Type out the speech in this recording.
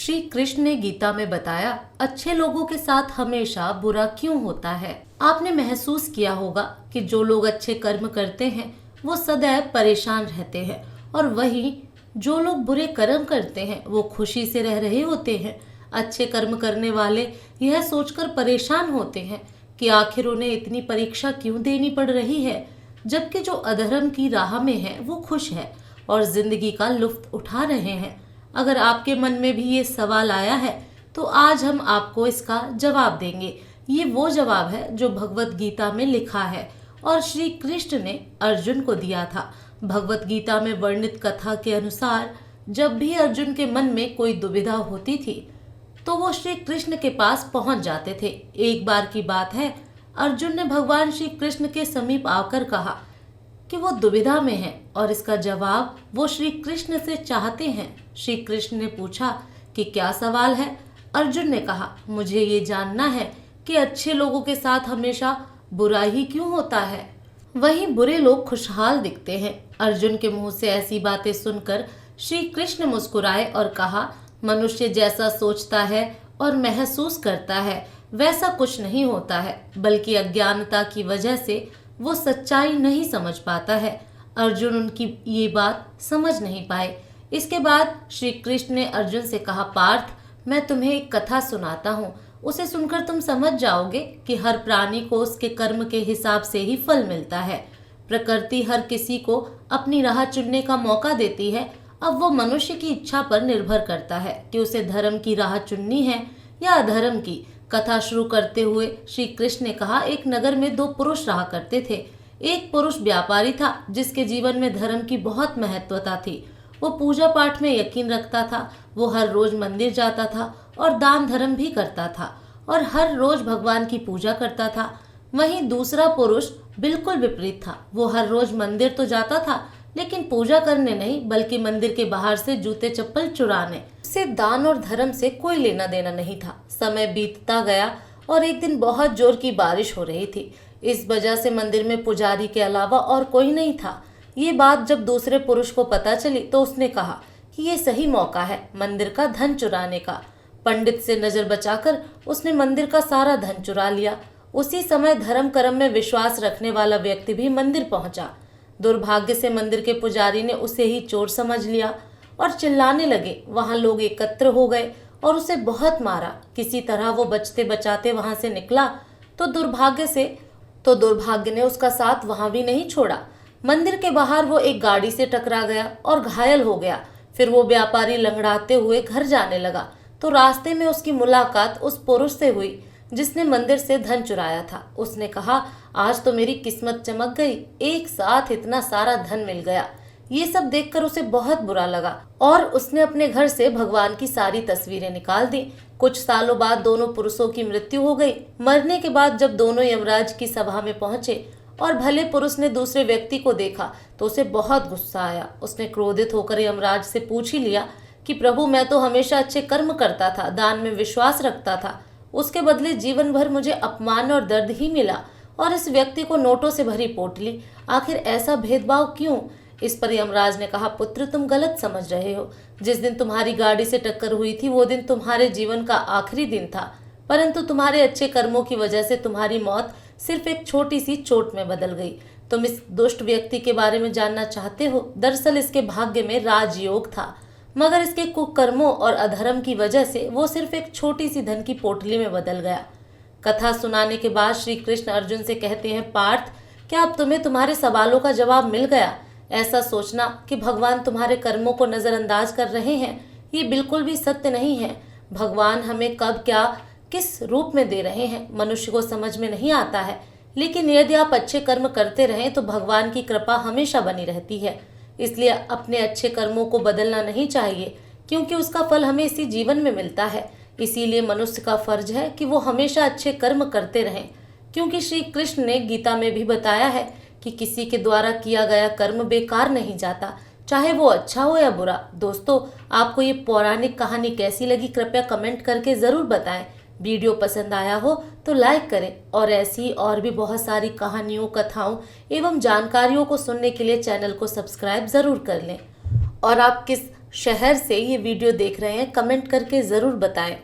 श्री कृष्ण ने गीता में बताया, अच्छे लोगों के साथ हमेशा बुरा क्यों होता है। आपने महसूस किया होगा कि जो लोग अच्छे कर्म करते हैं वो सदैव परेशान रहते हैं और वहीं जो लोग बुरे कर्म करते हैं वो खुशी से रह रहे होते हैं। अच्छे कर्म करने वाले यह सोचकर परेशान होते हैं कि आखिर उन्हें इतनी परीक्षा क्यों देनी पड़ रही है, जबकि जो अधर्म की राह में है वो खुश है और जिंदगी का लुत्फ उठा रहे हैं। अगर आपके मन में भी ये सवाल आया है तो आज हम आपको इसका जवाब देंगे। ये वो जवाब है जो भगवत गीता में लिखा है और श्री कृष्ण ने अर्जुन को दिया था। भगवत गीता में वर्णित कथा के अनुसार जब भी अर्जुन के मन में कोई दुविधा होती थी तो वो श्री कृष्ण के पास पहुंच जाते थे। एक बार की बात है, अर्जुन ने भगवान श्री कृष्ण के समीप आकर कहा कि वो दुविधा में है और इसका जवाब वो श्री कृष्ण से चाहते हैं। श्री कृष्ण ने पूछा कि क्या सवाल है। अर्जुन ने कहा, मुझे ये जानना है कि अच्छे लोगों के साथ हमेशा बुरा ही क्यों होता है, वहीं बुरे लोग खुशहाल दिखते हैं। अर्जुन के मुंह से ऐसी बातें सुनकर श्री कृष्ण मुस्कुराए और कहा, मनुष्य जैसा सोचता है और महसूस करता है वैसा कुछ नहीं होता है, बल्कि अज्ञानता की वजह से वो सच्चाई नहीं समझ पाता है। अर्जुन उनकी ये बात समझ नहीं पाए। इसके बाद श्री कृष्ण ने अर्जुन से कहा, पार्थ, मैं तुम्हें एक कथा सुनाता हूँ, उसे सुनकर तुम समझ जाओगे कि हर प्राणी को उसके कर्म के हिसाब से ही फल मिलता है। प्रकृति हर किसी को अपनी राह चुनने का मौका देती है। अब वो मनुष्य की इच्छा पर निर्भर करता है कि उसे धर्म की राह चुननी है या अधर्म की। कथा शुरू करते हुए श्री कृष्ण ने कहा, एक नगर में दो पुरुष रहा करते थे। एक पुरुष व्यापारी था जिसके जीवन में धर्म की बहुत महत्वता थी। वो पूजा पाठ में यकीन रखता था। वो हर रोज मंदिर जाता था और दान धर्म भी करता था और हर रोज भगवान की पूजा करता था। वहीं दूसरा पुरुष बिल्कुल विपरीत था। वो हर रोज मंदिर तो जाता था लेकिन पूजा करने नहीं, बल्कि मंदिर के बाहर से जूते चप्पल चुराने। उसे दान और धर्म से कोई लेना देना नहीं था। समय बीतता गया और एक दिन बहुत जोर की बारिश हो रही थी। इस वजह से मंदिर में पुजारी के अलावा और कोई नहीं था। ये बात जब दूसरे पुरुष को पता चली तो उसने कहा कि ये सही मौका है मंदिर का धन चुराने का। पंडित से नजर बचाकर उसने मंदिर का सारा धन चुरा लिया। उसी समय धर्म कर्म में विश्वास रखने वाला व्यक्ति भी मंदिर पहुंचा। दुर्भाग्य से मंदिर के पुजारी ने उसे ही चोर समझ लिया और चिल्लाने लगे। वहां लोग एकत्र हो गए और उसे बहुत मारा। किसी तरह वो बचते बचाते वहां से निकला तो दुर्भाग्य ने उसका साथ वहां भी नहीं छोड़ा। मंदिर के बाहर वो एक गाड़ी से टकरा गया और घायल हो गया। फिर वो व्यापारी लंगड़ाते हुए घर जाने लगा तो रास्ते में उसकी मुलाकात उस पुरुष से हुई जिसने मंदिर से धन चुराया था। उसने कहा, आज तो मेरी किस्मत चमक गई, एक साथ इतना सारा धन मिल गया। ये सब देखकर उसे बहुत बुरा लगा और उसने अपने घर से भगवान की सारी तस्वीरें निकाल दी। कुछ सालों बाद दोनों पुरुषों की मृत्यु हो गई। मरने के बाद जब दोनों यमराज की सभा में पहुंचे और भले पुरुष ने दूसरे व्यक्ति को देखा तो उसे बहुत गुस्सा आया। उसने क्रोधित होकर यमराज से पूछ ही लिया कि प्रभु, मैं तो हमेशा अच्छे कर्म करता था, दान में विश्वास रखता था, उसके बदले जीवन भर मुझे अपमान और दर्द ही मिला और इस व्यक्ति को नोटों से भरी पोटली, आखिर ऐसा भेदभाव क्यों? इस पर यमराज ने कहा, पुत्र, तुम गलत समझ रहे हो। जिस दिन तुम्हारी गाड़ी से टक्कर हुई थी वो दिन तुम्हारे जीवन का आखिरी दिन था, परंतु तुम्हारे अच्छे कर्मों की वजह से तुम्हारी मौत सिर्फ एक छोटी सी चोट में बदल गई। तुम इस दुष्ट व्यक्ति के बारे में जानना चाहते हो? दरअसल इसके भाग्य में राजयोग था, मगर इसके कुकर्मों और अधर्म की वजह से वो सिर्फ एक छोटी सी धन की पोटली में बदल गया। कथा सुनाने के बाद श्री कृष्ण अर्जुन से कहते हैं, पार्थ, क्या अब तुम्हें तुम्हारे सवालों का जवाब मिल गया? ऐसा सोचना कि भगवान तुम्हारे कर्मों को नजरअंदाज कर रहे हैं, ये बिल्कुल भी सत्य नहीं है। भगवान हमें कब क्या किस रूप में दे रहे हैं मनुष्य को समझ में नहीं आता है, लेकिन यदि आप अच्छे कर्म करते रहें तो भगवान की कृपा हमेशा बनी रहती है। इसलिए अपने अच्छे कर्मों को बदलना नहीं चाहिए, क्योंकि उसका फल हमें इसी जीवन में मिलता है। इसीलिए मनुष्य का फर्ज है कि वो हमेशा अच्छे कर्म करते रहें, क्योंकि श्री कृष्ण ने गीता में भी बताया है कि किसी के द्वारा किया गया कर्म बेकार नहीं जाता, चाहे वो अच्छा हो या बुरा। दोस्तों, आपको ये पौराणिक कहानी कैसी लगी कृपया कमेंट करके ज़रूर बताएं। वीडियो पसंद आया हो तो लाइक करें और ऐसी और भी बहुत सारी कहानियों, कथाओं एवं जानकारियों को सुनने के लिए चैनल को सब्सक्राइब ज़रूर कर लें। और आप किस शहर से ये वीडियो देख रहे हैं, कमेंट करके ज़रूर बताएं।